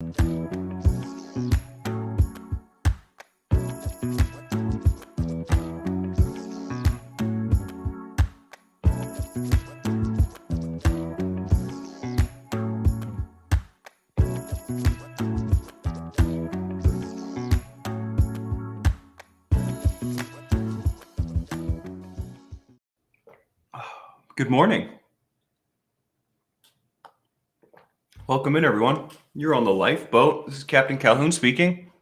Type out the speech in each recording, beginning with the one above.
Good morning. Welcome in, everyone. You're on the lifeboat. This is Captain Calhoun speaking.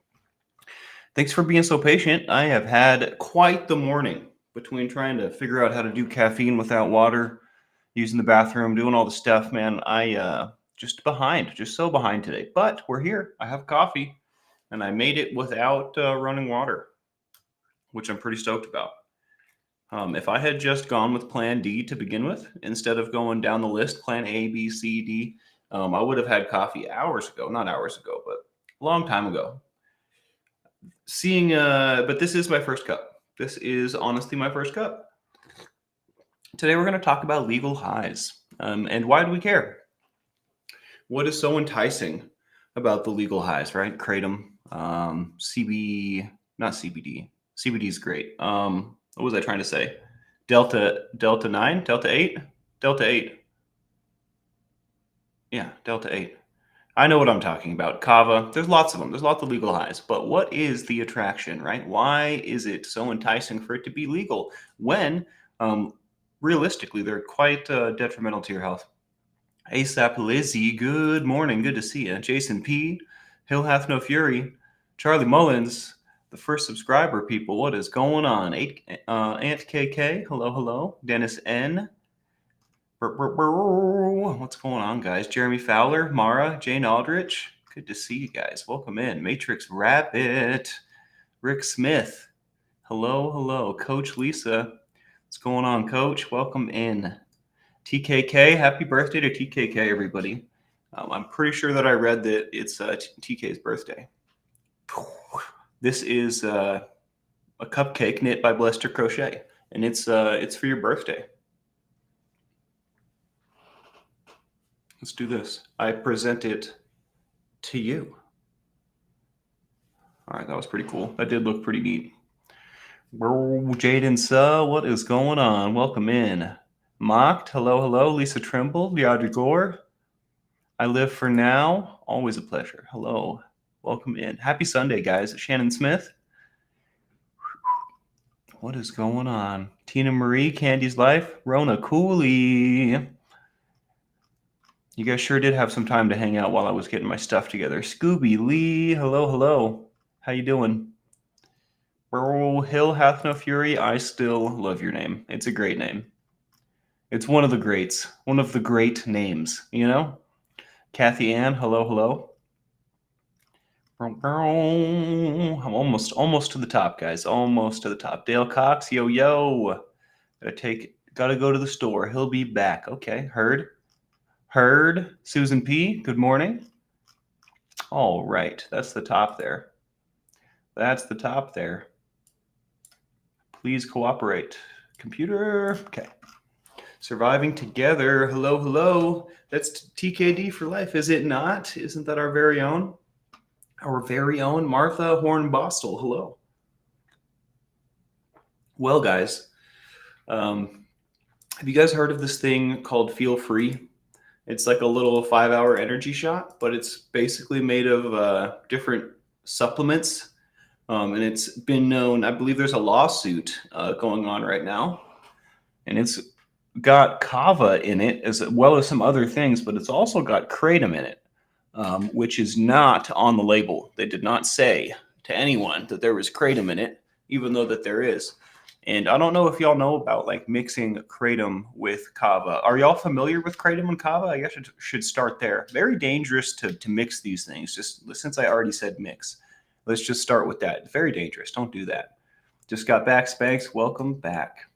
Thanks for being so patient. I have had quite the morning between trying to figure out how to do caffeine without water, using the bathroom, doing all the stuff, man. I just so behind today. But we're here. I have coffee, and I made it without running water, which I'm pretty stoked about. If I had just gone with plan D to begin with, instead of going down the list, plan A, B, C, D, I would have had coffee hours ago. Not hours ago, but a long time ago. But this is my first cup. This is honestly my first cup. Today we're going to talk about legal highs. And why do we care? What is so enticing about the legal highs, right? Kratom, not CBD. CBD is great. What was I trying to say? Delta 9, Delta 8, Delta 8. Yeah, Delta 8. I know what I'm talking about. Cava. There's lots of them. There's lots of legal highs. But what is the attraction, right? Why is it so enticing for it to be legal when, realistically, they're quite detrimental to your health? ASAP Lizzie, good morning. Good to see you. Jason P. Hill Hath No Fury. Charlie Mullins. The first subscriber, people, what is going on? Aunt KK, hello. Dennis N. What's going on, guys? Jeremy Fowler, Mara, Jane Aldrich. Good to see you guys. Welcome in. Matrix Rabbit. Rick Smith. Hello. Coach Lisa. What's going on, Coach? Welcome in. TKK, happy birthday to TKK, everybody. I'm pretty sure that I read that it's TK's birthday. This is a cupcake knit by Blester Crochet, and it's for your birthday. Let's do this. I present it to you. All right, that was pretty cool. That did look pretty neat. Jaden Suh, what is going on? Welcome in. Mocked, hello. Lisa Trimble, Deaudre Gore. I live for now. Always a pleasure. Hello. Welcome in. Happy Sunday, guys. Shannon Smith. What is going on? Tina Marie, Candy's Life. Rona Cooley. You guys sure did have some time to hang out while I was getting my stuff together. Scooby Lee. Hello. How you doing? Hill Hath No Fury. I still love your name. It's a great name. It's one of the greats. One of the great names, you know? Kathy Ann. Hello. I'm almost to the top, guys. Almost to the top. Dale Cox, yo. Gotta go to the store. He'll be back. Okay, heard. Susan P, good morning. All right, that's the top there. Please cooperate. Computer, okay. Surviving together. Hello. That's TKD for life, is it not? Isn't that our very own? Our very own Martha Hornbostel. Hello. Well, guys, have you guys heard of this thing called Feel Free? It's like a little 5-hour energy shot, but it's basically made of different supplements. And it's been known, I believe there's a lawsuit going on right now. And it's got Cava in it as well as some other things, but it's also got Kratom in it. Which is not on the label. They did not say to anyone that there was Kratom in it, even though that there is. And I don't know if y'all know about like mixing Kratom with Cava. Are y'all familiar with Kratom and Cava? I guess I should start there. Very dangerous to mix these things. Just since I already said mix, let's just start with that. Very dangerous. Don't do that. Just got back, Spanx. Welcome back.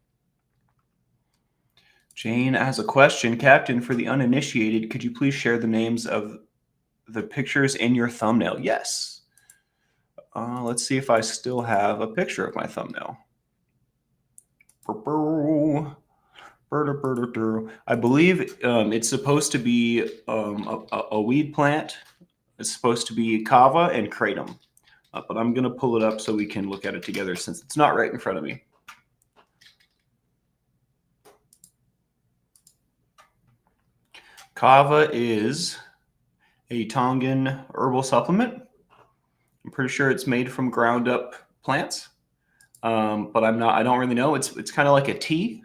Jane has a question. Captain, for the uninitiated, could you please share the names of the pictures in your thumbnail? Yes. Let's see if I still have a picture of my thumbnail. I believe it's supposed to be a weed plant It's supposed to be Cava and Kratom. But I'm going to pull it up so we can look at it together since it's not right in front of me. Cava is a Tongan herbal supplement. I'm pretty sure it's made from ground up plants, but I don't really know. It's kind of like a tea.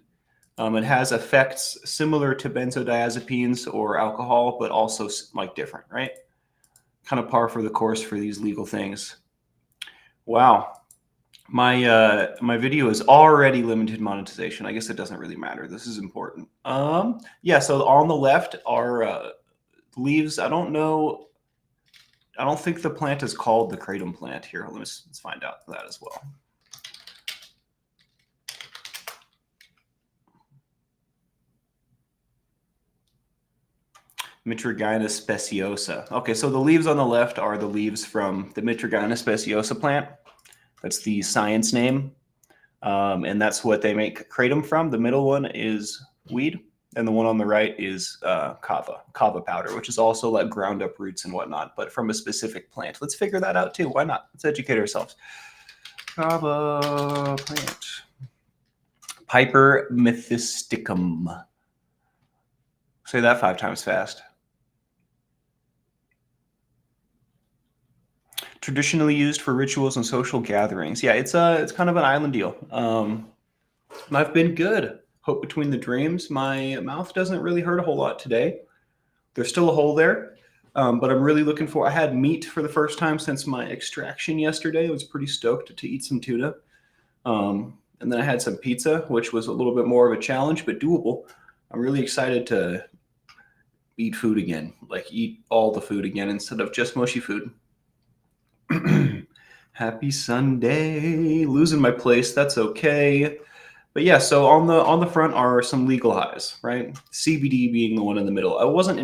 It has effects similar to benzodiazepines or alcohol, but also like different, right? Kind of par for the course for these legal things. Wow. My video is already limited monetization. I guess it doesn't really matter. This is important. Yeah, so on the left are leaves. I don't know. I don't think the plant is called the kratom plant here. Let's find out that as well. Mitragyna speciosa. Okay, so the leaves on the left are the leaves from the Mitragyna speciosa plant. That's the science name. And that's what they make kratom from. The middle one is weed, and the one on the right is kava powder, which is also like ground up roots and whatnot, but from a specific plant. Let's figure that out too. Why not? Let's educate ourselves. Kava plant. Piper methysticum. Say that 5 times fast. Traditionally used for rituals and social gatherings. Yeah, it's kind of an island deal. I've been good. Hope between the dreams. My mouth doesn't really hurt a whole lot today. There's still a hole there, but I'm really looking for. I had meat for the first time since my extraction yesterday. I was pretty stoked to eat some tuna, and then I had some pizza, which was a little bit more of a challenge, but doable. I'm really excited to eat food again, like eat all the food again instead of just mushy food. Happy Sunday. Losing my place. That's okay. But yeah, so on the front are some legal highs, right? CBD being the one in the middle. I wasn't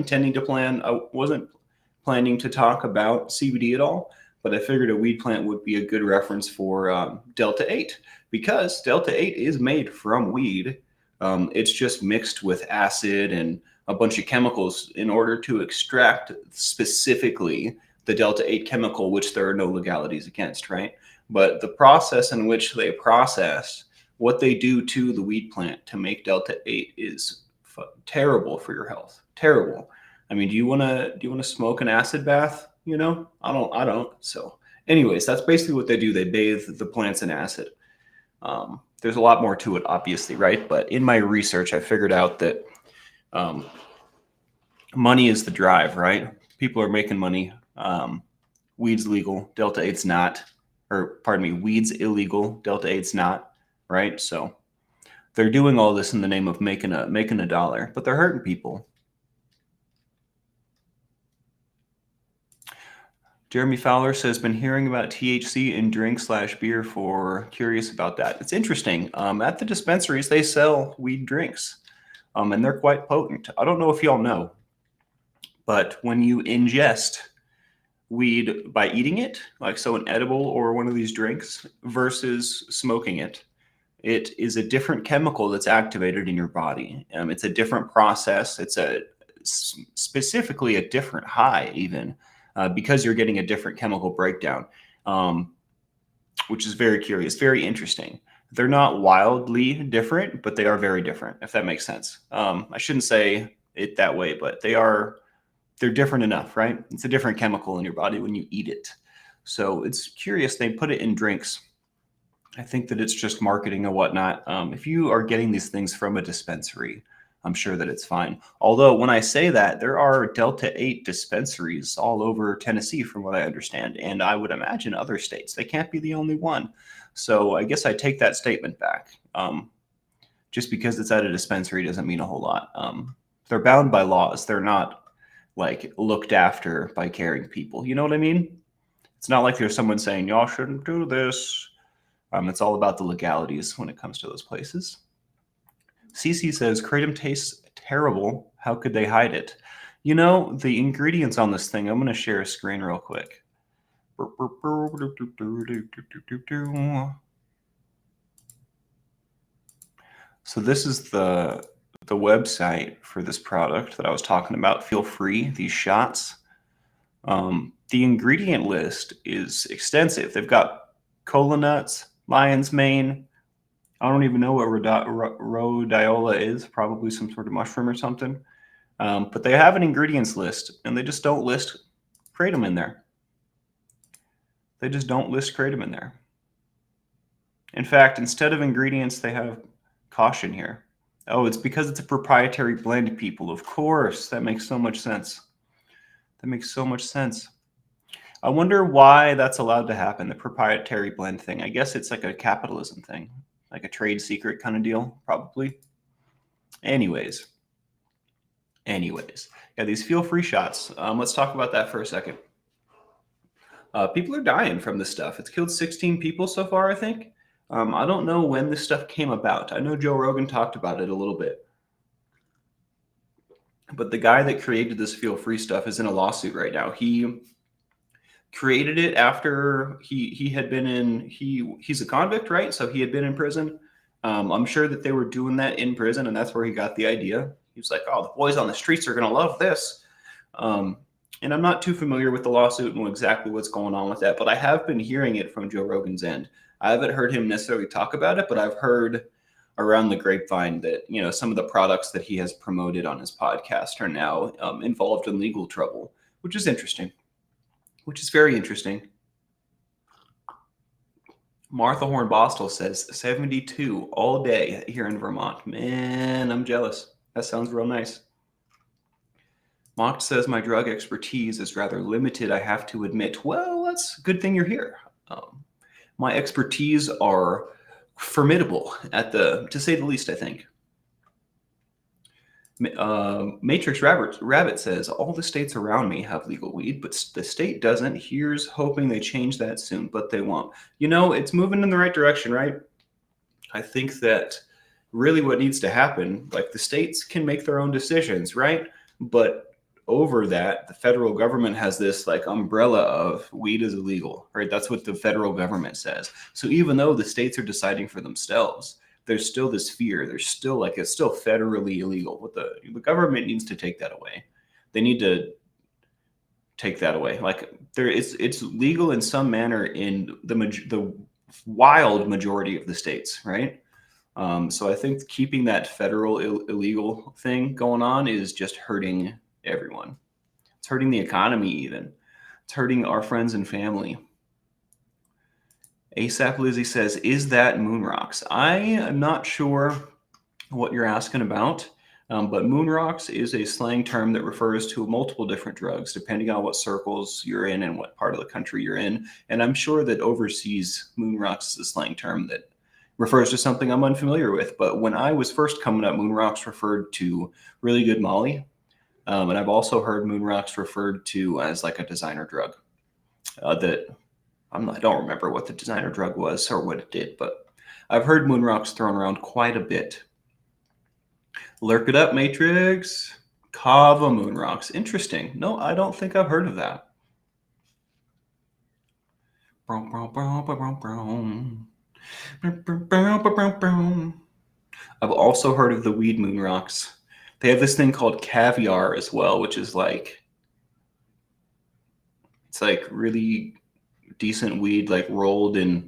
planning to talk about CBD at all, but I figured a weed plant would be a good reference for Delta 8 because Delta 8 is made from weed. It's just mixed with acid and a bunch of chemicals in order to extract specifically the Delta 8 chemical, which there are no legalities against, right? But the process in which they process what they do to the weed plant to make Delta 8 is terrible for your health. Terrible. I mean, do you want to smoke an acid bath? You know, I don't. So anyways, that's basically what they do. They bathe the plants in acid. There's a lot more to it, obviously, right? But in my research, I figured out that money is the drive, right? People are making money. Weed's legal, Delta 8's not, or pardon me, weed's illegal, Delta 8's not, right? So they're doing all this in the name of making a dollar, but they're hurting people. Jeremy Fowler says, been hearing about THC in drink/beer for curious about that. It's interesting. At the dispensaries, they sell weed drinks, and they're quite potent. I don't know if y'all know, but when you ingest weed by eating it, like so an edible or one of these drinks, versus smoking it, it is a different chemical that's activated in your body. It's a different process. It's specifically a different high even. Because you're getting a different chemical breakdown, which is very curious, very interesting. They're not wildly different, but they are very different, if that makes sense. I shouldn't say it that way, but they're different enough, right? It's a different chemical in your body when you eat it. So it's curious. They put it in drinks. I think that it's just marketing and whatnot. If you are getting these things from a dispensary, I'm sure that it's fine. Although when I say that, there are Delta 8 dispensaries all over Tennessee, from what I understand, and I would imagine other states. They can't be the only one. So I guess I take that statement back. Just because it's at a dispensary doesn't mean a whole lot. They're bound by laws. They're not like looked after by caring people. You know what I mean? It's not like there's someone saying, y'all shouldn't do this. It's all about the legalities when it comes to those places. CC says, kratom tastes terrible. How could they hide it? You know, the ingredients on this thing, I'm going to share a screen real quick. So this is the website for this product that I was talking about. Feel free, these shots. The ingredient list is extensive. They've got cola nuts, lion's mane. I don't even know what rhodiola is, probably some sort of mushroom or something. But they have an ingredients list, and they just don't list kratom in there. They just don't list kratom in there. In fact, instead of ingredients, they have caution here. Oh, it's because it's a proprietary blend, people. Of course, that makes so much sense. That makes so much sense. I wonder why that's allowed to happen, the proprietary blend thing. I guess it's like a capitalism thing, like a trade secret kind of deal, probably. Anyways. Yeah, these feel-free shots. Let's talk about that for a second. People are dying from this stuff. It's killed 16 people so far, I think. I don't know when this stuff came about. I know Joe Rogan talked about it a little bit. But the guy that created this feel-free stuff is in a lawsuit right now. He created it after he had been in, he's a convict, right? So he had been in prison. I'm sure that they were doing that in prison, and that's where he got the idea. He was like, oh, the boys on the streets are going to love this. And I'm not too familiar with the lawsuit and exactly what's going on with that, but I have been hearing it from Joe Rogan's end. I haven't heard him necessarily talk about it, but I've heard around the grapevine that, you know, some of the products that he has promoted on his podcast are now involved in legal trouble, which is interesting, which is very interesting. Martha Hornbostel says 72 all day here in Vermont. Man, I'm jealous. That sounds real nice. Mock says my drug expertise is rather limited, I have to admit. Well, that's a good thing you're here. My expertise are formidable, to say the least, I think. Matrix Rabbit says, all the states around me have legal weed, but the state doesn't. Here's hoping they change that soon, but they won't. You know, it's moving in the right direction, right? I think that really what needs to happen, like the states can make their own decisions, right? But over that, the federal government has this like umbrella of weed is illegal, right? That's what the federal government says. So even though the states are deciding for themselves, there's still this fear. There's still like, it's still federally illegal. What the government needs to take that away. They need to take that away. Like it's legal in some manner in the wild majority of the states, right? So I think keeping that federal illegal thing going on is just hurting everyone. It's hurting the economy even. It's hurting our friends and family. ASAP Lizzie says, is that moon rocks? I am not sure what you're asking about, but moon rocks is a slang term that refers to multiple different drugs, depending on what circles you're in and what part of the country you're in. And I'm sure that overseas, moon rocks is a slang term that refers to something I'm unfamiliar with. But when I was first coming up, moon rocks referred to really good Molly. And I've also heard moon rocks referred to as like a designer drug that I don't remember what the designer drug was or what it did, but I've heard moon rocks thrown around quite a bit. Lurk it up, Matrix. Cava moon rocks. Interesting. No, I don't think I've heard of that. I've also heard of the weed moon rocks. They have this thing called caviar as well, which is like, it's like really decent weed, like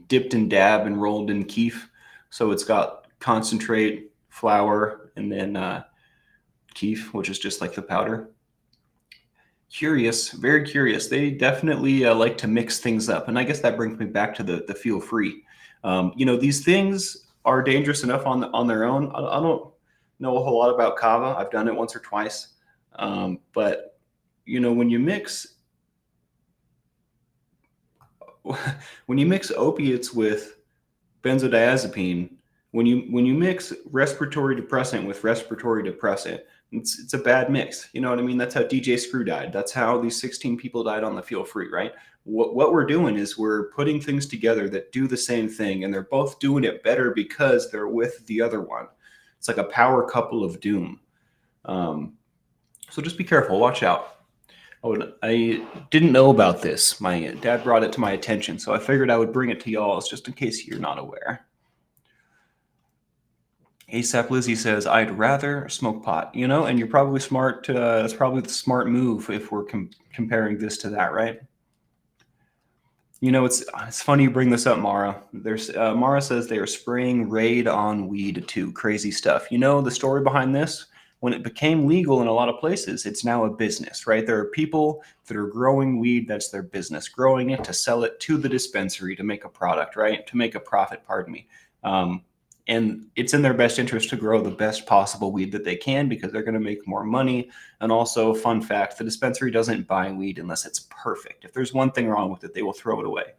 dipped in dab and rolled in keef. So it's got concentrate, flour, and then keef, which is just like the powder. Curious, very curious. They definitely like to mix things up. And I guess that brings me back to the feel free. You know, these things are dangerous enough on their own. I don't know a whole lot about Cava. I've done it once or twice. But, you know, when you mix opiates with benzodiazepine, when you mix respiratory depressant with respiratory depressant, it's a bad mix. You know what I mean? That's how DJ Screw died. That's how these 16 people died on the feel free, right? What we're doing is we're putting things together that do the same thing, and they're both doing it better because they're with the other one. It's like a power couple of doom. So just be careful. Watch out. I didn't know about this. My dad brought it to my attention, so I figured I would bring it to y'all just in case you're not aware. ASAP Lizzie says, I'd rather smoke pot, and you're probably smart. That's probably the smart move if we're comparing this to that, right? It's funny you bring this up, Mara. Mara says they are spraying Raid on weed too. Crazy stuff. The story behind this? When it became legal in a lot of places, it's now a business, right? There are people that are growing weed. That's their business, growing it to sell it to the dispensary to make a product, right? To make a profit, pardon me. And it's in their best interest to grow the best possible weed that they can because they're going to make more money. And also, fun fact, the dispensary doesn't buy weed unless it's perfect. If there's one thing wrong with it, they will throw it away.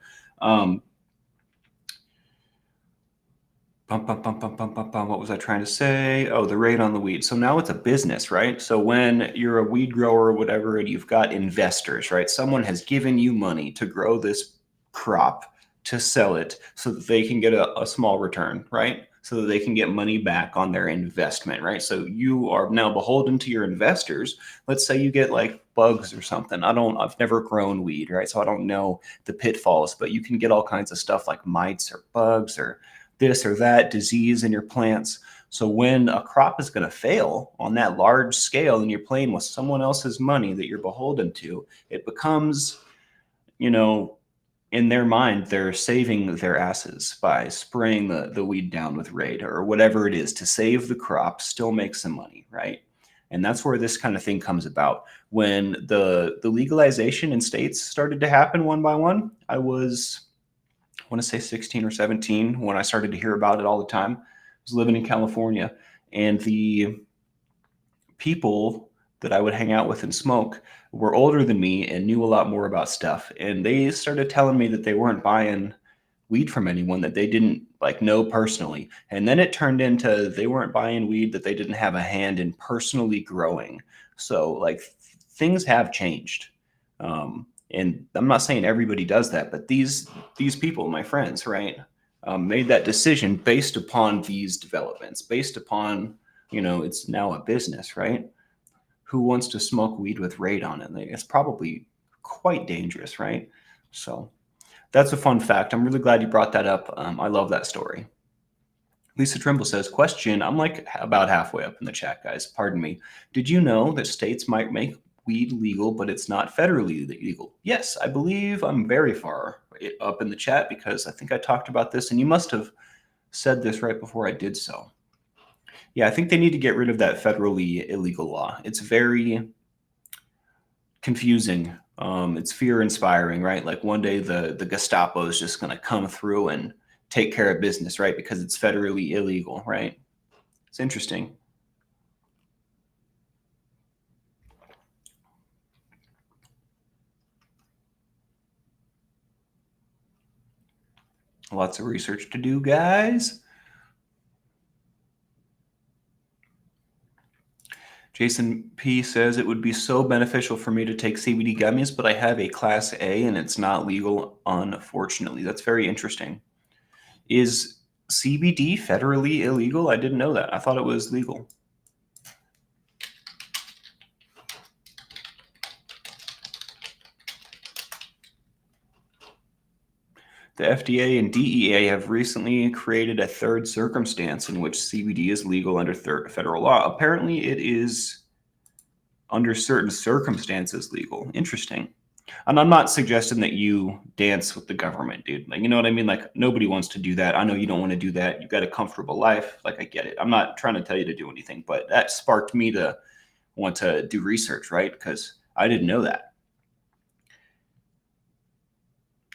What was I trying to say? Oh, the rate on the weed. So now it's a business, right? So when you're a weed grower or whatever, and you've got investors, right? Someone has given you money to grow this crop to sell it so that they can get a small return, right? So that they can get money back on their investment, right? So you are now beholden to your investors. Let's say you get like bugs or something. I've never grown weed, right? So I don't know the pitfalls, but you can get all kinds of stuff like mites or bugs or this or that disease in your plants. So when a crop is going to fail on that large scale and you're playing with someone else's money that you're beholden to, it becomes, in their mind, they're saving their asses by spraying the weed down with Raid or whatever it is to save the crop, still make some money, right? And that's where this kind of thing comes about. When the legalization in states started to happen one by one, I want to say 16 or 17 when I started to hear about it all the time. I was living in California, and the people that I would hang out with and smoke were older than me and knew a lot more about stuff. And they started telling me that they weren't buying weed from anyone that they didn't know personally. And then it turned into they weren't buying weed that they didn't have a hand in personally growing. So things have changed. And I'm not saying everybody does that, but these people, my friends, right, made that decision based upon these developments, based upon, it's now a business, right? Who wants to smoke weed with Raid on it? It's probably quite dangerous, right? So that's a fun fact. I'm really glad you brought that up. I love that story. Lisa Trimble says, question, I'm about halfway up in the chat, guys. Pardon me. Did you know that states might make weed legal, but it's not federally legal? Yes, I believe I'm very far up in the chat because I think I talked about this, and you must have said this right before I did so. Yeah, I think they need to get rid of that federally illegal law. It's very confusing. It's fear-inspiring, right? Like one day the Gestapo is just going to come through and take care of business, right? Because it's federally illegal, right? It's interesting. Lots of research to do, guys. Jason P says it would be so beneficial for me to take CBD gummies, but I have a class A and it's not legal, unfortunately. That's very interesting. Is CBD federally illegal? I didn't know that. I thought it was legal. The FDA and DEA have recently created a third circumstance in which CBD is legal under federal law. Apparently, it is under certain circumstances legal. Interesting. And I'm not suggesting that you dance with the government, dude. You know what I mean? Nobody wants to do that. I know you don't want to do that. You've got a comfortable life. I get it. I'm not trying to tell you to do anything, but that sparked me to want to do research, right? Because I didn't know that.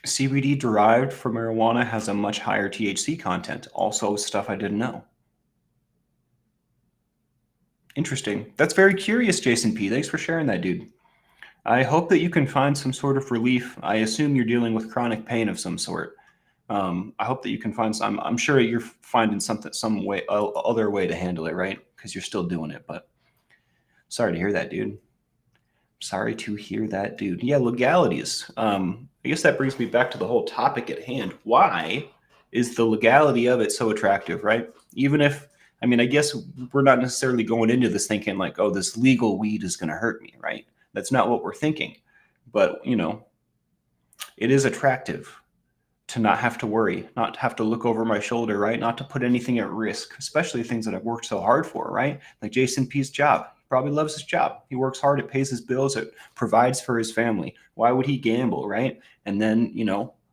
CBD derived from marijuana has a much higher THC content. Also, stuff I didn't know. Interesting. That's very curious, Jason P. Thanks for sharing that, dude. I hope that you can find some sort of relief. I assume you're dealing with chronic pain of some sort. I hope that you can find some. I'm sure you're finding some way, other way to handle it, right? Because you're still doing it. But sorry to hear that, dude. Sorry to hear that, dude. Yeah, legalities. I guess that brings me back to the whole topic at hand. Why is the legality of it so attractive, right? Even if, I guess we're not necessarily going into this thinking oh, this legal weed is going to hurt me, right? That's not what we're thinking. But, it is attractive to not have to worry, not have to look over my shoulder, right? Not to put anything at risk, especially things that I've worked so hard for, right? Like Jason P's job. He probably loves his job. He works hard, it pays his bills, it provides for his family. Why would he gamble, right? And then,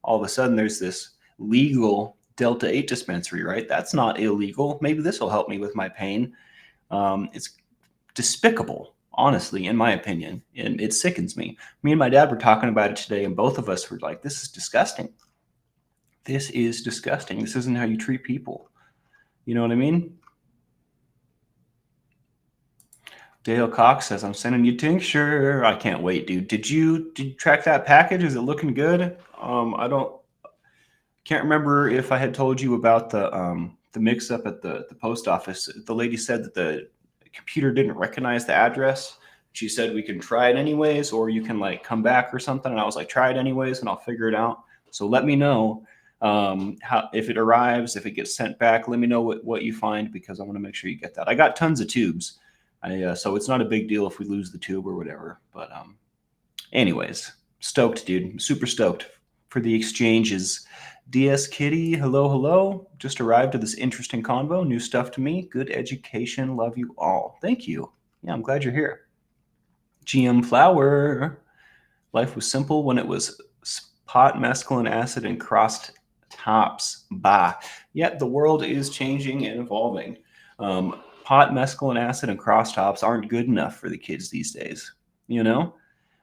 all of a sudden there's this legal Delta 8 dispensary, right? That's not illegal. Maybe this will help me with my pain. It's despicable, honestly, in my opinion. And it sickens me. Me and my dad were talking about it today, and both of us were like, this is disgusting. This is disgusting. This isn't how you treat people. You know what I mean? Dale Cox says, I'm sending you tincture. I can't wait, dude. Did you track that package? Is it looking good? Can't remember if I had told you about the mix up at the post office. The lady said that the computer didn't recognize the address. She said we can try it anyways, or you can like come back or something. And I was like, try it anyways, and I'll figure it out. So let me know how, if it arrives, if it gets sent back. Let me know what you find, because I want to make sure you get that. I got tons of tubes, so it's not a big deal if we lose the tube or whatever. But anyways, stoked, dude. Super stoked for the exchanges. DS Kitty, hello. Just arrived to this interesting convo. New stuff to me. Good education. Love you all. Thank you. Yeah, I'm glad you're here. GM Flower. Life was simple when it was pot, mescaline acid, and crossed tops. Bah. Yet the world is changing and evolving. Pot, mescaline acid, and cross tops aren't good enough for the kids these days,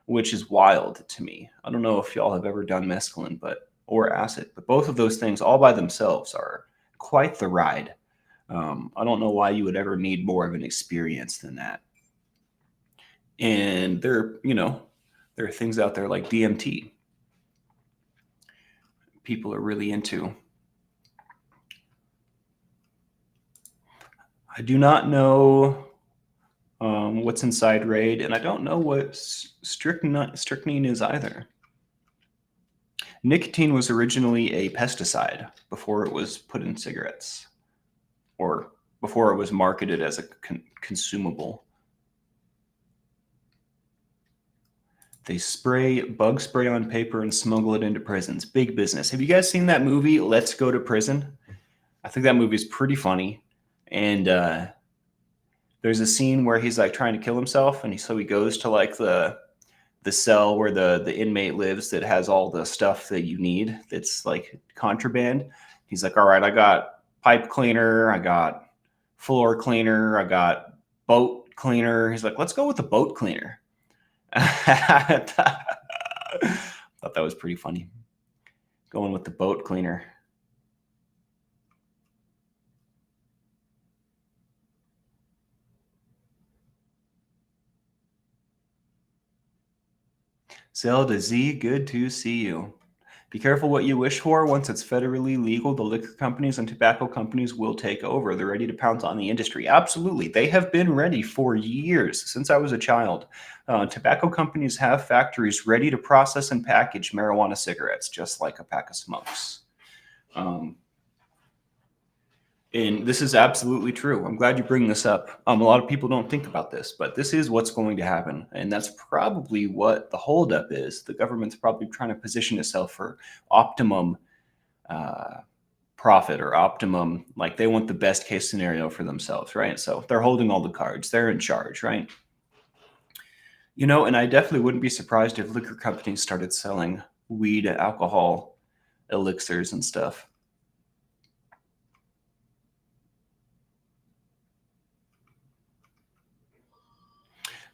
which is wild to me. I don't know if y'all have ever done mescaline, or acid, but both of those things all by themselves are quite the ride. I don't know why you would ever need more of an experience than that. And there are things out there like DMT. People are really into. I do not know what's inside Raid, and I don't know what strychnine is either. Nicotine was originally a pesticide before it was put in cigarettes, or before it was marketed as a consumable. They bug spray on paper and smuggle it into prisons. Big business. Have you guys seen that movie, Let's Go to Prison? I think that movie is pretty funny. And there's a scene where he's like trying to kill himself, and so he goes to like the cell where the inmate lives that has all the stuff that you need that's like contraband. He's like, all right, I got pipe cleaner, I got floor cleaner, I got boat cleaner. He's like, let's go with the boat cleaner. I thought that was pretty funny. Going with the boat cleaner. Zelda Z, good to see you. Be careful what you wish for. Once it's federally legal, the liquor companies and tobacco companies will take over. They're ready to pounce on the industry. Absolutely. They have been ready for years, since I was a child. Tobacco companies have factories ready to process and package marijuana cigarettes, just like a pack of smokes. And this is absolutely true. I'm glad you bring this up. A lot of people don't think about this, but this is what's going to happen. And that's probably what the holdup is. The government's probably trying to position itself for optimum profit, or optimum, like they want the best case scenario for themselves, right? So they're holding all the cards. They're in charge, right? And I definitely wouldn't be surprised if liquor companies started selling weed, alcohol, elixirs, and stuff.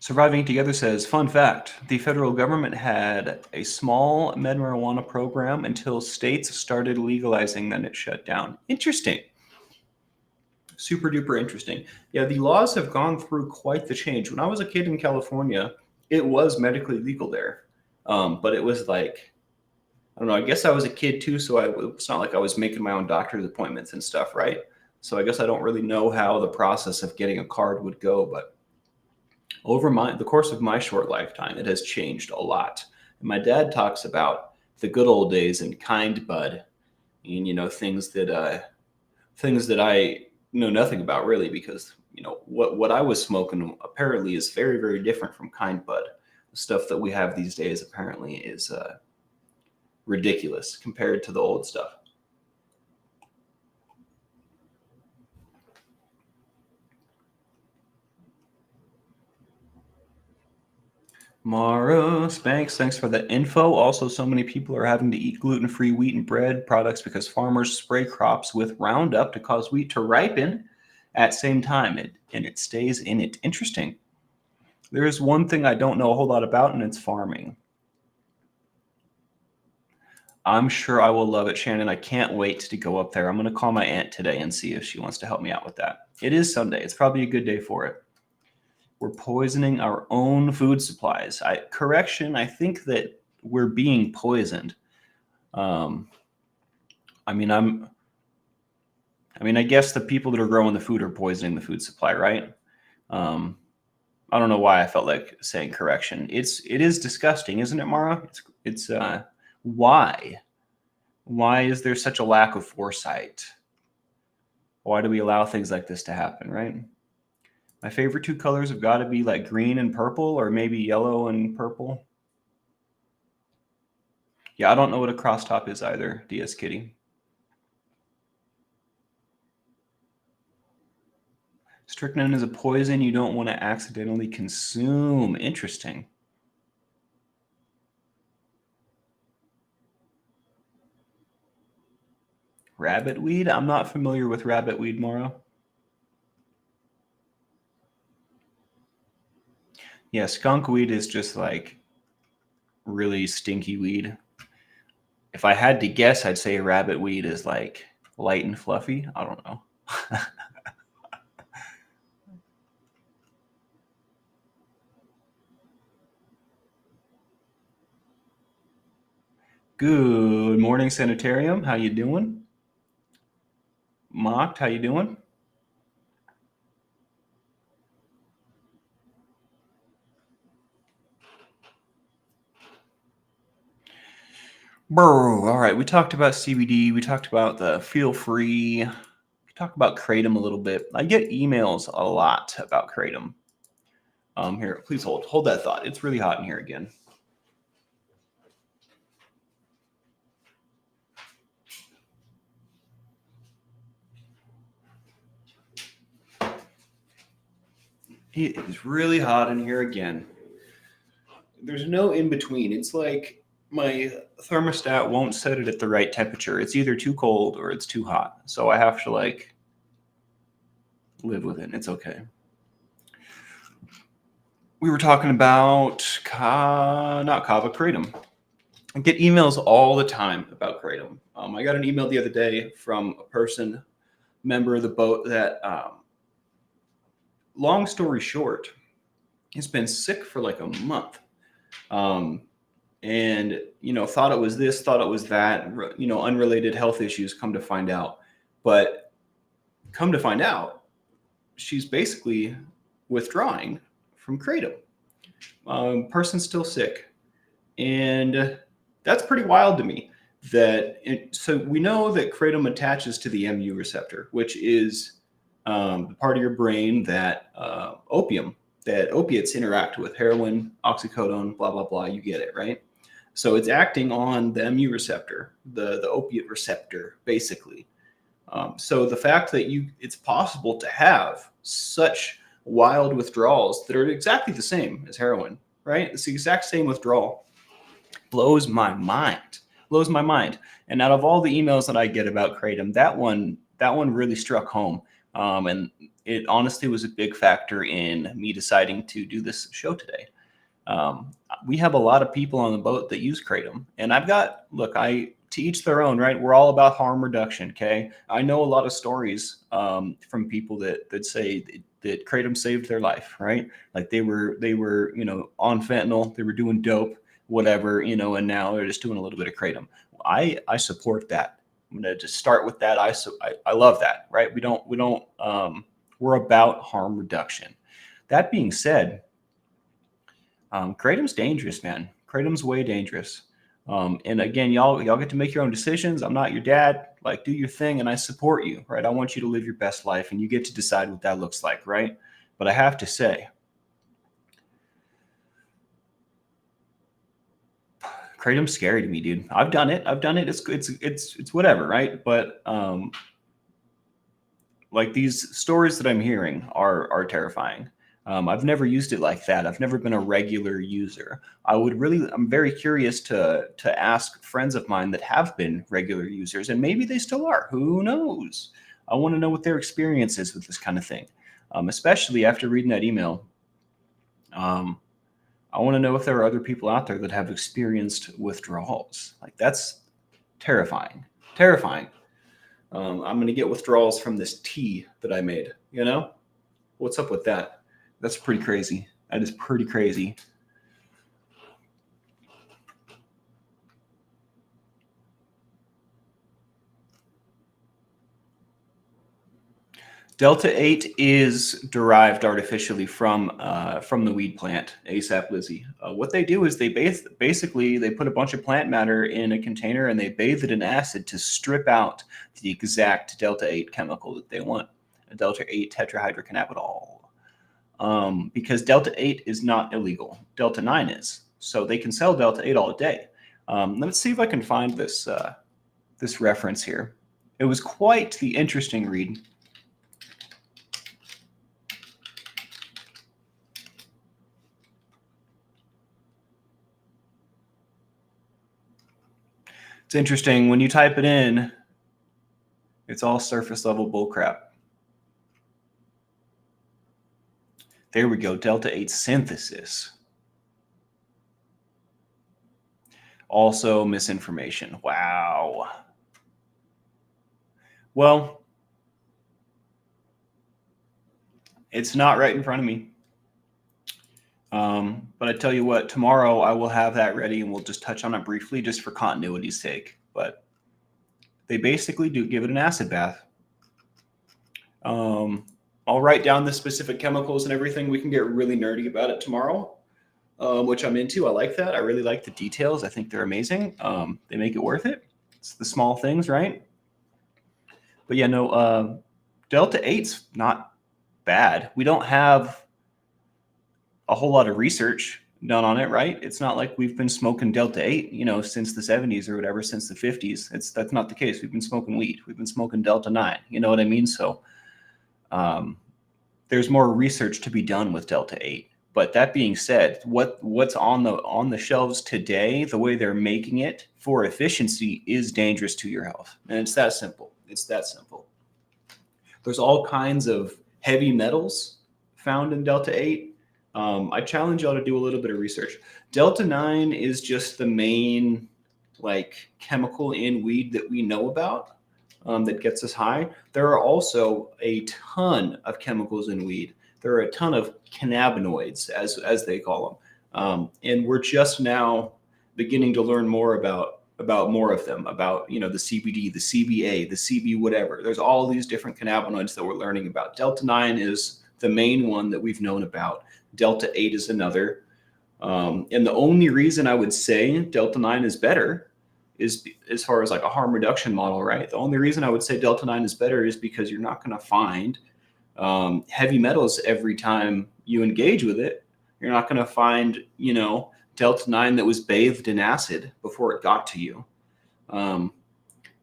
Surviving Together says, fun fact, the federal government had a small med marijuana program until states started legalizing, then it shut down. Interesting. Super duper interesting. Yeah, the laws have gone through quite the change. When I was a kid in California, it was medically legal there. But it was like, I don't know, I guess I was a kid too, so it's not like I was making my own doctor's appointments and stuff, right? So I guess I don't really know how the process of getting a card would go, but over the course of my short lifetime, it has changed a lot. And my dad talks about the good old days and kind bud, and things that I know nothing about really, because what I was smoking apparently is very, very different from kind bud. The stuff that we have these days apparently is ridiculous compared to the old stuff. Mara Spanks, thanks for the info. Also, so many people are having to eat gluten-free wheat and bread products because farmers spray crops with Roundup to cause wheat to ripen at same time, and it stays in it. Interesting. There is one thing I don't know a whole lot about, and it's farming. I'm sure I will love it, Shannon. I can't wait to go up there. I'm going to call my aunt today and see if she wants to help me out with that. It is Sunday. It's probably a good day for it. We're poisoning our own food supplies. I think that we're being poisoned. I guess the people that are growing the food are poisoning the food supply, right? I don't know why I felt like saying correction. It is disgusting, isn't it, Mara? It's why? Why is there such a lack of foresight? Why do we allow things like this to happen, right? My favorite two colors have got to be like green and purple, or maybe yellow and purple. Yeah, I don't know what a cross top is either, DS Kitty. Strychnine is a poison you don't want to accidentally consume. Interesting. Rabbit weed? I'm not familiar with rabbit weed, Mara. Yeah, skunk weed is just like really stinky weed. If I had to guess, I'd say rabbit weed is like light and fluffy. I don't know. Good morning, Sanitarium. How you doing? Mocked, how you doing? Bro, all right. We talked about CBD. We talked about the feel free. We talked about Kratom a little bit. I get emails a lot about Kratom. Here, please hold that thought. It's really hot in here again. It is really hot in here again. There's no in between. It's like my thermostat won't set it at the right temperature. It's either too cold or it's too hot. So I have to like live with it. It's okay. We were talking about not Cava, Kratom. I get emails all the time about Kratom. I got an email the other day from a person, member of the boat, that long story short, he's been sick for like a month. And, thought it was this, thought it was that, unrelated health issues, come to find out. But come to find out, she's basically withdrawing from Kratom. Person's still sick. And that's pretty wild to me. So we know that Kratom attaches to the MU receptor, which is the part of your brain that opiates interact with: heroin, oxycodone, blah, blah, blah. You get it, right? So it's acting on the MU receptor, the opiate receptor, basically. So the fact that it's possible to have such wild withdrawals that are exactly the same as heroin, right? It's the exact same withdrawal. Blows my mind. And out of all the emails that I get about Kratom, that one really struck home. And it honestly was a big factor in me deciding to do this show today. We have a lot of people on the boat that use Kratom, and to each their own, right? We're all about harm reduction. Okay. I know a lot of stories from people that say that Kratom saved their life, right? Like they were, on fentanyl, they were doing dope, whatever, and now they're just doing a little bit of Kratom. I support that. I'm going to just start with that. I love that, right? We're about harm reduction. That being said, Kratom's dangerous, man. Kratom's way dangerous. And again, y'all get to make your own decisions. I'm not your dad. Like, do your thing, and I support you, right? I want you to live your best life, and you get to decide what that looks like, right? But I have to say, Kratom's scary to me, dude. I've done it. It's whatever, right? But like these stories that I'm hearing are terrifying. I've never used it like that. I've never been a regular user. I'm very curious to ask friends of mine that have been regular users, and maybe they still are. Who knows? I want to know what their experience is with this kind of thing, especially after reading that email. I want to know if there are other people out there that have experienced withdrawals. Like that's terrifying, terrifying. I'm going to get withdrawals from this tea that I made. You know, what's up with that? That's pretty crazy. That is pretty crazy. Delta 8 is derived artificially from the weed plant, ASAP Lizzie. What they do is they basically put a bunch of plant matter in a container and they bathe it in acid to strip out the exact Delta 8 chemical that they want, a Delta 8 tetrahydrocannabinol. Because Delta 8 is not illegal. Delta 9 is. So they can sell Delta 8 all day. Let's see if I can find this reference here. It was quite the interesting read. It's interesting. When you type it in, it's all surface level bullcrap. There we go. Delta 8 synthesis. Also misinformation. Wow. Well, it's not right in front of me. But I tell you what, tomorrow I will have that ready and we'll just touch on it briefly just for continuity's sake. But they basically do give it an acid bath. I'll write down the specific chemicals and everything. We can get really nerdy about it tomorrow, which I'm into. I like that. I really like the details. I think they're amazing. They make it worth it. It's the small things, right? But yeah, no, Delta 8's not bad. We don't have a whole lot of research done on it, right? It's not like we've been smoking Delta 8, since the 70s or whatever, since the 50s. That's not the case. We've been smoking weed. We've been smoking Delta 9. You know what I mean? So there's more research to be done with Delta 8. But that being said, what's on the shelves today, the way they're making it for efficiency is dangerous to your health. And it's that simple. It's that simple. There's all kinds of heavy metals found in Delta 8. I challenge y'all to do a little bit of research. Delta 9 is just the main chemical in weed that we know about that gets us high. There are also a ton of chemicals in weed. There are a ton of cannabinoids, as they call them. And we're just now beginning to learn more about more of them, about the CBD, the CBA, the CB whatever. There's all these different cannabinoids that we're learning about. Delta 9 is the main one that we've known about. Delta 8 is another. And the only reason I would say Delta 9 is better is as far as a harm reduction model, right? The only reason I would say Delta 9 is better is because you're not going to find heavy metals every time you engage with it. You're not going to find, Delta 9 that was bathed in acid before it got to you.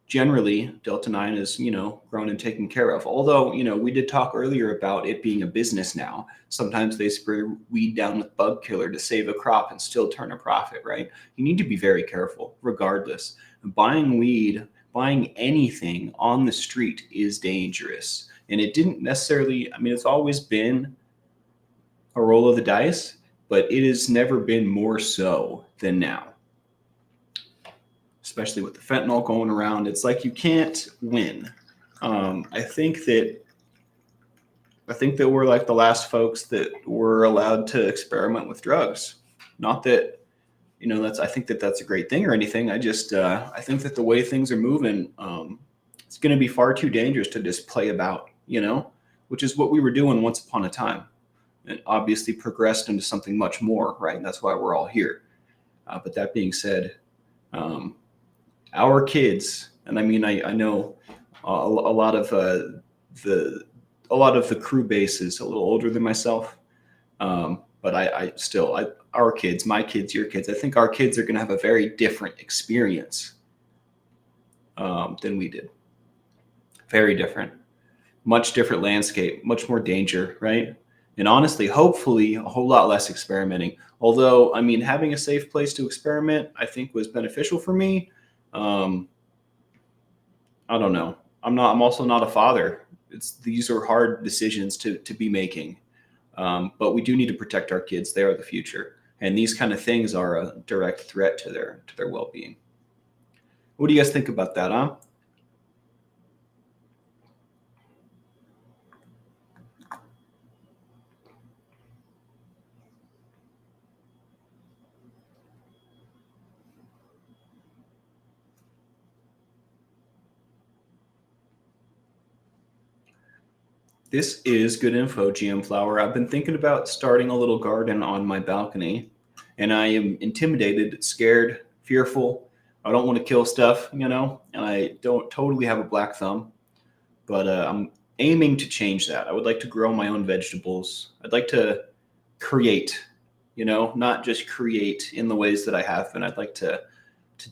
Generally, Delta 9 is, grown and taken care of. Although, we did talk earlier about it being a business now. Sometimes they spray weed down with bug killer to save a crop and still turn a profit, right? You need to be very careful regardless. Buying weed, buying anything on the street is dangerous. And it didn't necessarily, it's always been a roll of the dice, but it has never been more so than now. Especially with the fentanyl going around, it's like you can't win. I think that we're like the last folks that were allowed to experiment with drugs. Not that, I think that that's a great thing or anything. I just, I think that the way things are moving, it's going to be far too dangerous to just play about, which is what we were doing once upon a time. It obviously progressed into something much more, right? And that's why we're all here. But that being said, our kids, and I know a lot of the crew base is a little older than myself, but but our kids, my kids, your kids, I think our kids are going to have a very different experience than we did. Very different, much different landscape, much more danger, right? And honestly, hopefully, a whole lot less experimenting. Although, I mean, having a safe place to experiment, I think, was beneficial for me. I don't know. I'm also not a father. These are hard decisions to be making. But we do need to protect our kids. They are the future. And these kind of things are a direct threat to their well-being. What do you guys think about that, huh? This is good info, GM Flower. I've been thinking about starting a little garden on my balcony, and I am intimidated, scared, fearful. I don't want to kill stuff, and I don't totally have a black thumb, but I'm aiming to change that. I would like to grow my own vegetables. I'd like to create, not just create in the ways that I have been. I'd like to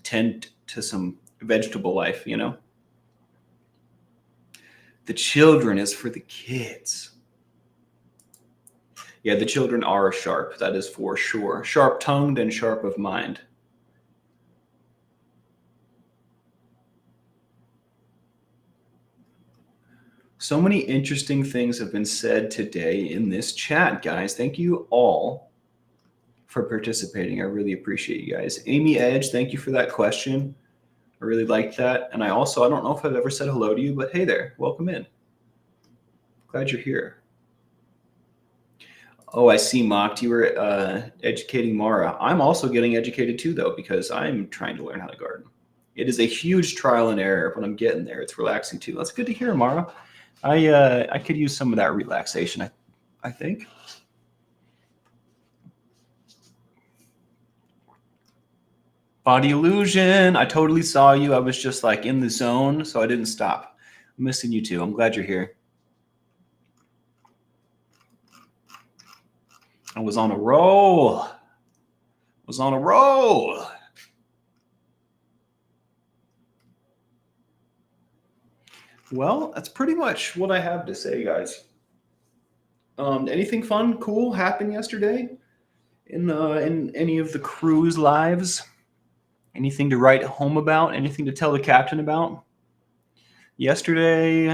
tend to some vegetable life, The children is for the kids. Yeah, the children are sharp. That is for sure. Sharp-tongued and sharp of mind. So many interesting things have been said today in this chat, guys. Thank you all for participating. I really appreciate you guys. Amy Edge, thank you for that question. I really liked that. And I don't know if I've ever said hello to you, but hey there, welcome in. Glad you're here. Oh, I see, Mocked. You were educating Mara. I'm also getting educated too, though, because I'm trying to learn how to garden. It is a huge trial and error, but I'm getting there. It's relaxing too. That's good to hear, Mara. I could use some of that relaxation, I think. Body illusion. I totally saw you. I was just like in the zone, so I didn't stop. I'm missing you too. I'm glad you're here. I was on a roll. Well, that's pretty much what I have to say, guys. Anything fun, cool happen yesterday in any of the crew's lives? Anything to write home about? Anything to tell the captain about? Yesterday,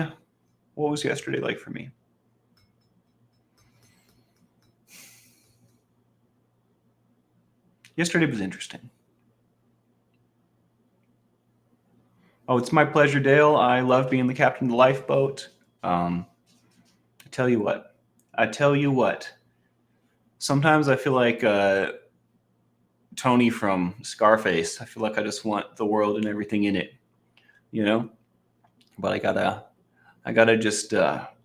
what was yesterday like for me? Yesterday was interesting. Oh, it's my pleasure, Dale. I love being the captain of the lifeboat. I tell you what. Sometimes I feel like Tony from Scarface. I feel like I just want the world and everything in it, But I gotta just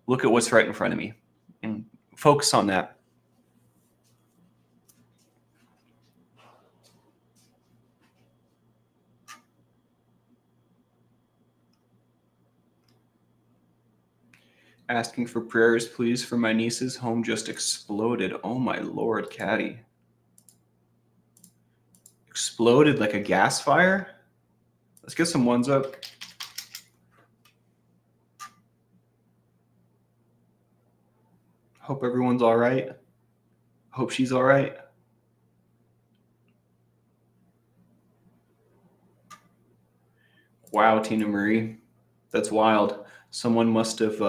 look at what's right in front of me and focus on that. Asking for prayers, please, for my niece's home just exploded. Oh my Lord, Caddy. Exploded like a gas fire? Let's get some ones up. Hope everyone's all right. Hope she's all right. Wow, Tina Marie. That's wild. Someone must have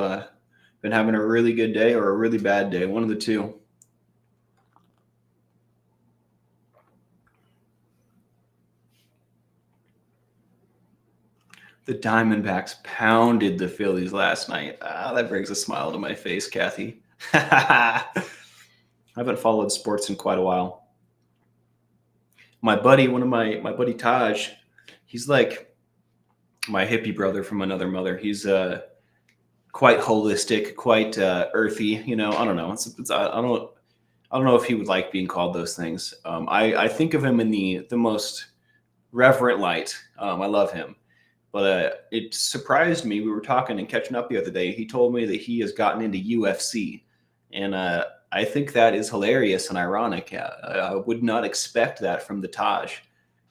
been having a really good day or a really bad day. One of the two. The Diamondbacks pounded the Phillies last night. That brings a smile to my face, Kathy. I haven't followed sports in quite a while. My buddy, my buddy Taj, he's like my hippie brother from another mother. He's quite holistic, quite earthy. I don't know. I don't know if he would like being called those things. I think of him in the most reverent light. I love him. But it surprised me. We were talking and catching up the other day. He told me that he has gotten into UFC. And I think that is hilarious and ironic. I would not expect that from the Taj.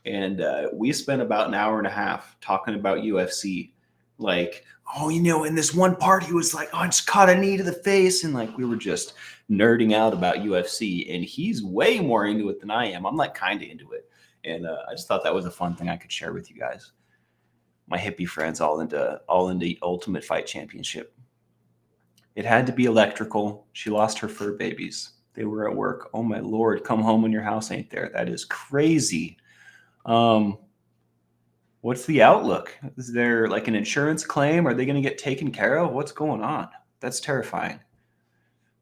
And we spent about an hour and a half talking about UFC. Like, oh, in this one part, he was like, oh, I just caught a knee to the face. And like, we were just nerding out about UFC. And he's way more into it than I am. I'm like kind of into it. And I just thought that was a fun thing I could share with you guys. My hippie friends all into Ultimate Fight Championship. It had to be electrical. She lost her fur babies. They were at work. Oh my Lord, come home when your house ain't there. That is crazy. What's the outlook? Is there like an insurance claim? Are they going to get taken care of? What's going on? That's terrifying.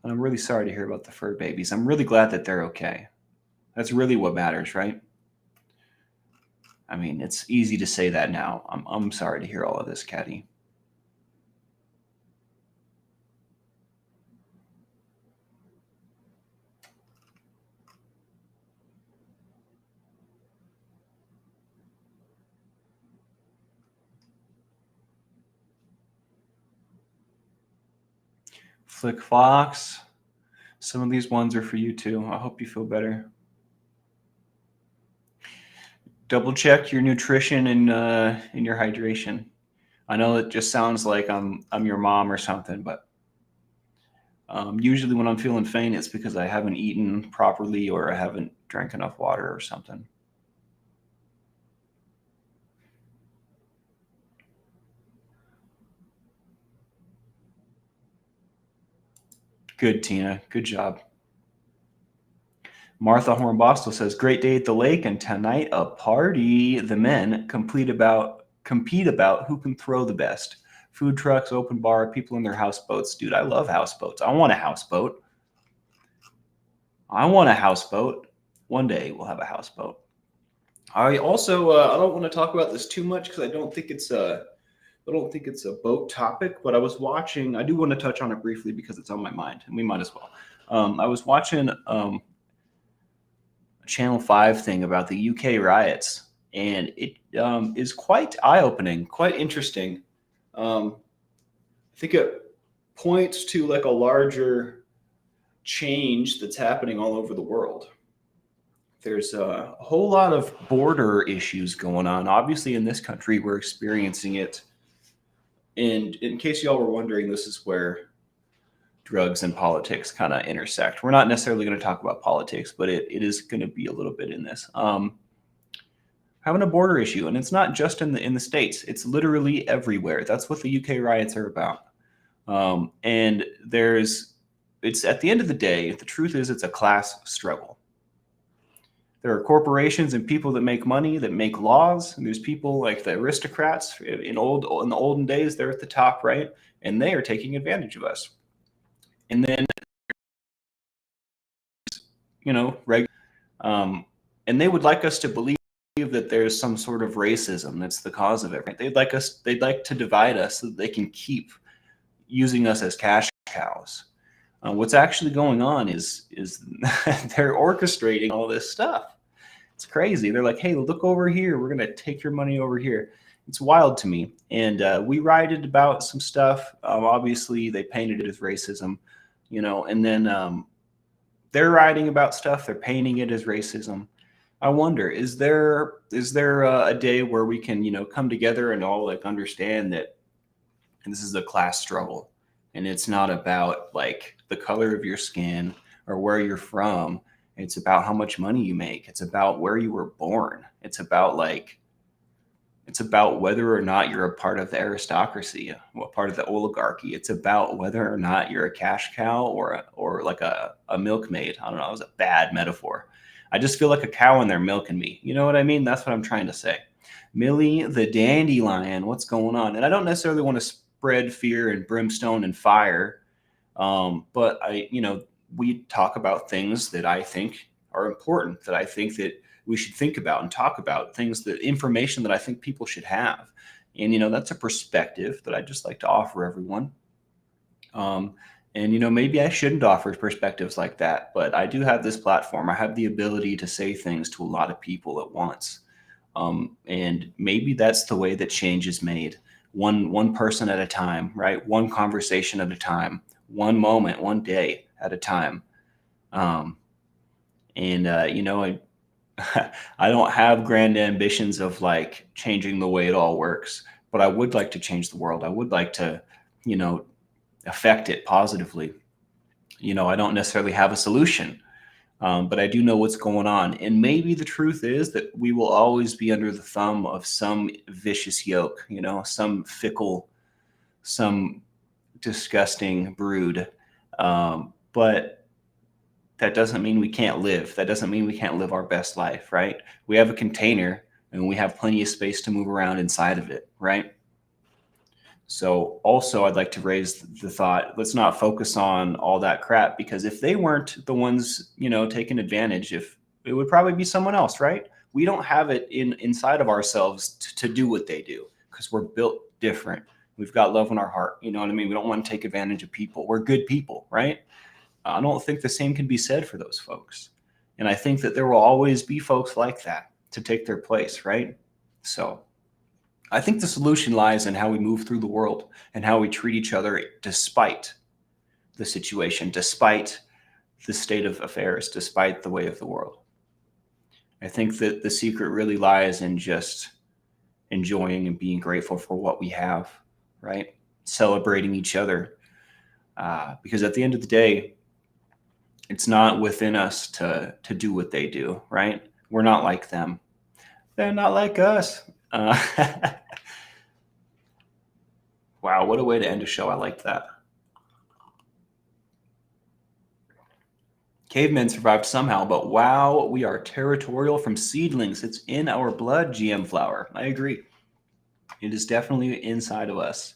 And I'm really sorry to hear about the fur babies. I'm really glad that they're okay. That's really what matters, right? I mean, it's easy to say that now. I'm sorry to hear all of this, Caddy. Flick Fox. Some of these ones are for you too. I hope you feel better. Double check your nutrition and your hydration. I know it just sounds like I'm your mom or something, but usually when I'm feeling faint, it's because I haven't eaten properly or I haven't drank enough water or something. Good, Tina. Good job. Martha Hornbostel says, great day at the lake and tonight a party. The men compete about who can throw the best. Food trucks, open bar, people in their houseboats. Dude, I love houseboats. I want a houseboat. One day we'll have a houseboat. I also I don't want to talk about this too much because I don't think it's a boat topic, but I was watching. I do want to touch on it briefly because it's on my mind, and we might as well. I was watching a Channel 5 thing about the UK riots, and it is quite eye-opening, quite interesting. I think it points to like a larger change that's happening all over the world. There's a whole lot of border issues going on. Obviously, in this country, we're experiencing it. And in case y'all were wondering, this is where drugs and politics kind of intersect. We're not necessarily going to talk about politics, but it is going to be a little bit in this. Having a border issue, and it's not just in the States. It's literally everywhere. That's what the UK riots are about. And it's at the end of the day, the truth is it's a class struggle. There are corporations and people that make money, that make laws. And there's people like the aristocrats in the olden days. They're at the top, right? And they are taking advantage of us. And then, and they would like us to believe that there's some sort of racism that's the cause of it. Right? They'd like to divide us so that they can keep using us as cash cows. What's actually going on is they're orchestrating all this stuff. It's crazy. They're like, hey, look over here. We're going to take your money over here. It's wild to me. And we rioted about some stuff. Obviously, they painted it as racism, and then they're writing about stuff. They're painting it as racism. I wonder, is there a day where we can, come together and all like understand that this is a class struggle and it's not about like the color of your skin or where you're from. It's about how much money you make. It's about where you were born. It's about whether or not you're a part of the aristocracy, what part of the oligarchy. It's about whether or not you're a cash cow or like a milkmaid. I don't know. That was a bad metaphor. I just feel like a cow and they're milking me. You know what I mean? That's what I'm trying to say. Millie the dandelion, what's going on? And I don't necessarily want to spread fear and brimstone and fire, but we talk about things that I think are important, that I think that we should think about and talk about, information that I think people should have. And, that's a perspective that I just like to offer everyone. And maybe I shouldn't offer perspectives like that, but I do have this platform. I have the ability to say things to a lot of people at once. And maybe that's the way that change is made. One person at a time, right? One conversation at a time, one moment, one day at a time. Um, and I don't have grand ambitions of like changing the way it all works, but I would like to change the world. I would like to, you know, affect it positively. I don't necessarily have a solution, but I do know what's going on. And maybe the truth is that we will always be under the thumb of some vicious yoke, some fickle, some disgusting brood. But that doesn't mean we can't live. That doesn't mean we can't live our best life, right? We have a container and we have plenty of space to move around inside of it, right? So also I'd like to raise the thought, let's not focus on all that crap, because if they weren't the ones, taking advantage, if it would probably be someone else, right? We don't have it inside of ourselves to do what they do because we're built different. We've got love in our heart. You know what I mean? We don't want to take advantage of people. We're good people, right? I don't think the same can be said for those folks. And I think that there will always be folks like that to take their place, right? So I think the solution lies in how we move through the world and how we treat each other despite the situation, despite the state of affairs, despite the way of the world. I think that the secret really lies in just enjoying and being grateful for what we have, right? Celebrating each other. Because at the end of the day, it's not within us to do what they do, right? We're not like them. They're not like us. Wow, what a way to end a show. I liked that. Cavemen survived somehow, but wow, we are territorial from seedlings. It's in our blood, GM flower. I agree. It is definitely inside of us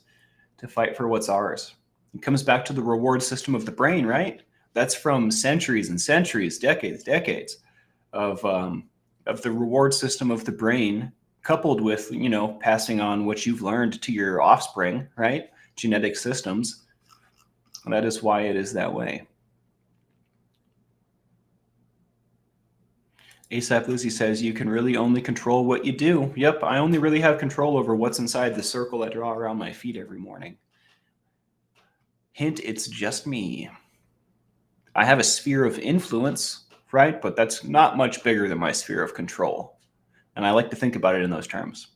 to fight for what's ours. It comes back to the reward system of the brain, right? That's from centuries and centuries, decades of the reward system of the brain, coupled with passing on what you've learned to your offspring, right? Genetic systems. And that is why it is that way. ASAP Lucy says you can really only control what you do. Yep, I only really have control over what's inside the circle I draw around my feet every morning. Hint, it's just me. I have a sphere of influence, right? But that's not much bigger than my sphere of control. And I like to think about it in those terms.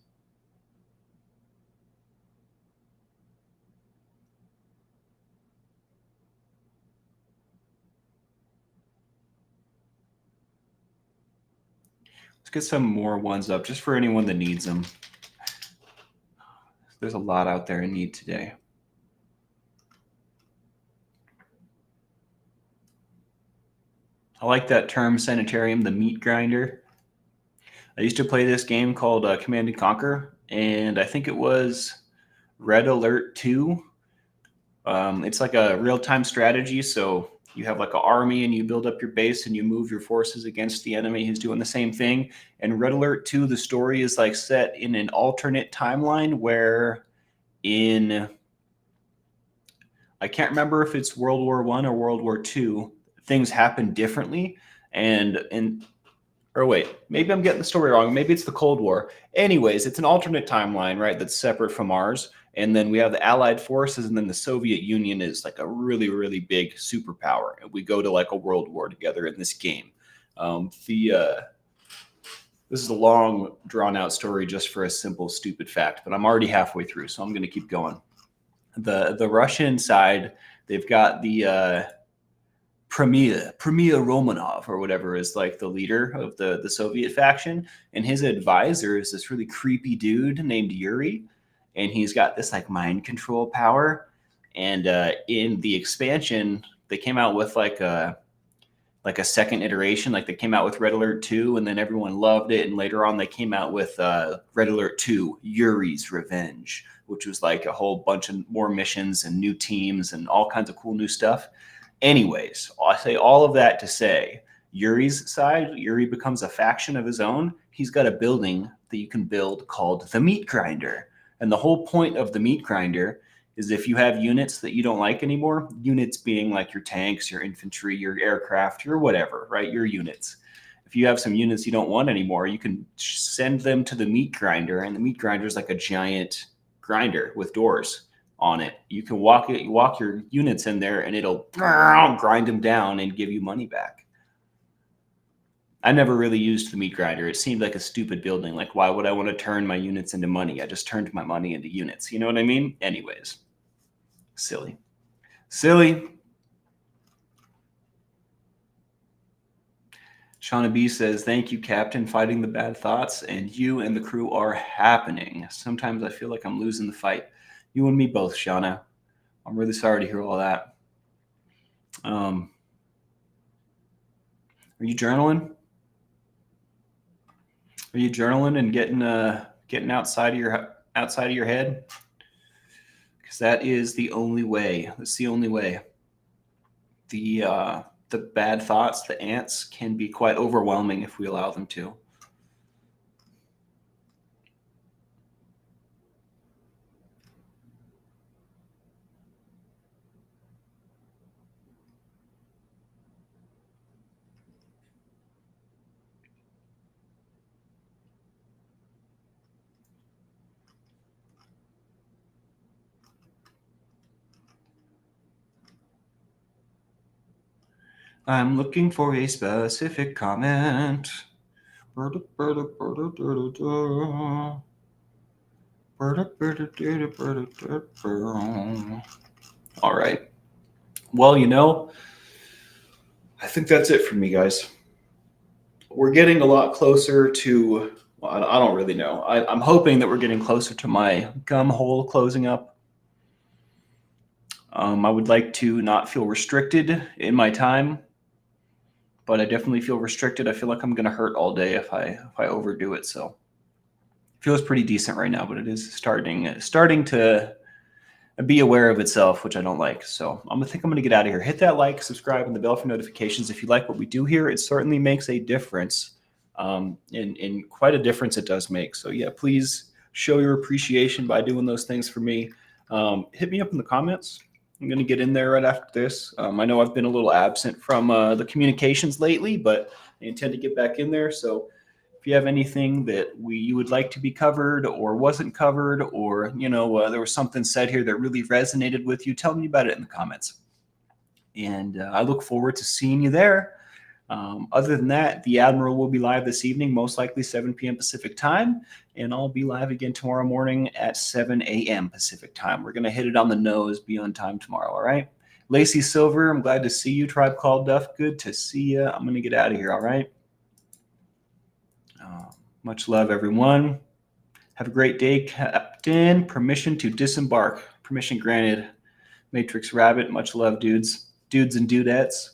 Let's get some more ones up just for anyone that needs them. There's a lot out there in need today. I like that term, sanitarium, the meat grinder. I used to play this game called Command & Conquer, and I think it was Red Alert 2. It's like a real-time strategy, so you have like an army and you build up your base and you move your forces against the enemy who's doing the same thing. And Red Alert 2, the story is like set in an alternate timeline where I can't remember if it's World War I or World War II, things happen differently. Or wait, maybe I'm getting the story wrong. Maybe it's the Cold War. Anyways, it's an alternate timeline, right? That's separate from ours. And then we have the Allied forces, and then the Soviet Union is like a really, really big superpower. And we go to like a world war together in this game. This is a long, drawn-out story just for a simple, stupid fact, but I'm already halfway through, so I'm going to keep going. The Russian side, they've got the Premier Romanov or whatever is like the leader of the Soviet faction, and his advisor is this really creepy dude named Yuri, and he's got this like mind control power. And in the expansion, they came out with like a second iteration. Like they came out with Red Alert 2, and then everyone loved it. And later on, they came out with Red Alert 2: Yuri's Revenge, which was like a whole bunch of more missions and new teams and all kinds of cool new stuff. Anyways, I say all of that to say, Yuri's side, Yuri becomes a faction of his own. He's got a building that you can build called the Meat Grinder. And the whole point of the Meat Grinder is if you have units that you don't like anymore, units being like your tanks, your infantry, your aircraft, your whatever, right? Your units. If you have some units you don't want anymore, you can send them to the Meat Grinder. And the Meat Grinder is like a giant grinder with doors on it. You can walk your units in there and it'll grind them down and give you money back. I never really used the meat grinder. It seemed like a stupid building. Like, why would I want to turn my units into money? I just turned my money into units. You know what I mean? Anyways, silly. Shauna B says, thank you, Captain, fighting the bad thoughts, and you and the crew are happening. Sometimes I feel like I'm losing the fight. You and me both, Shauna. I'm really sorry to hear all that. Are you journaling? Are you journaling and getting outside of your head? Because that is the only way. That's the only way. The bad thoughts, the ants, can be quite overwhelming if we allow them to. I'm looking for a specific comment. All right. Well, I think that's it for me, guys. We're getting a lot closer to, well, I don't really know. I'm hoping that we're getting closer to my gum hole closing up. I would like to not feel restricted in my time, but I definitely feel restricted. I feel like I'm going to hurt all day if I overdo it. So it feels pretty decent right now, but it is starting to be aware of itself, which I don't like. So I think I'm going to get out of here. Hit that like, subscribe, and the bell for notifications if you like what we do here. It certainly makes a difference, and quite a difference it does make. So yeah, please show your appreciation by doing those things for me. Hit me up in the comments. I'm going to get in there right after this. I know I've been a little absent from the communications lately, but I intend to get back in there. So if you have anything that you would like to be covered or wasn't covered, or there was something said here that really resonated with you, tell me about it in the comments. And I look forward to seeing you there. Other than that, the Admiral will be live this evening, most likely 7 p.m. Pacific time, and I'll be live again tomorrow morning at 7 a.m. Pacific time. We're going to hit it on the nose, be on time tomorrow, all right? Lacey Silver, I'm glad to see you. Tribe Called Duff, good to see you. I'm going to get out of here, all right? Much love, everyone. Have a great day, Captain. Permission to disembark. Permission granted. Matrix Rabbit, much love, dudes and dudettes.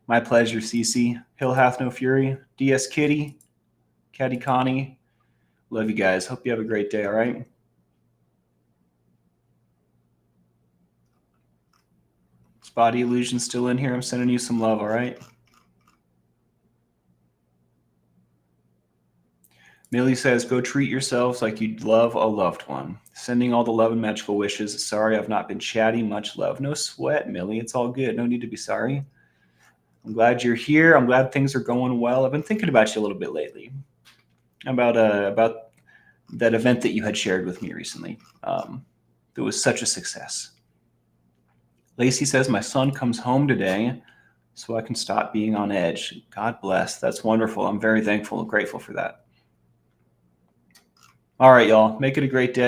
My pleasure, Cece. Hill Hath No Fury. DS Kitty. Caddy Connie. Love you guys. Hope you have a great day, all right? Spotty Illusion still in here. I'm sending you some love, all right? Millie says, go treat yourselves like you'd love a loved one. Sending all the love and magical wishes. Sorry I've not been chatty. Much love. No sweat, Millie. It's all good. No need to be sorry. I'm glad you're here. I'm glad things are going well. I've been thinking about you a little bit lately. About that event that you had shared with me recently. That was such a success. Lacey says, my son comes home today so I can stop being on edge. God bless. That's wonderful. I'm very thankful and grateful for that. All right, y'all. Make it a great day.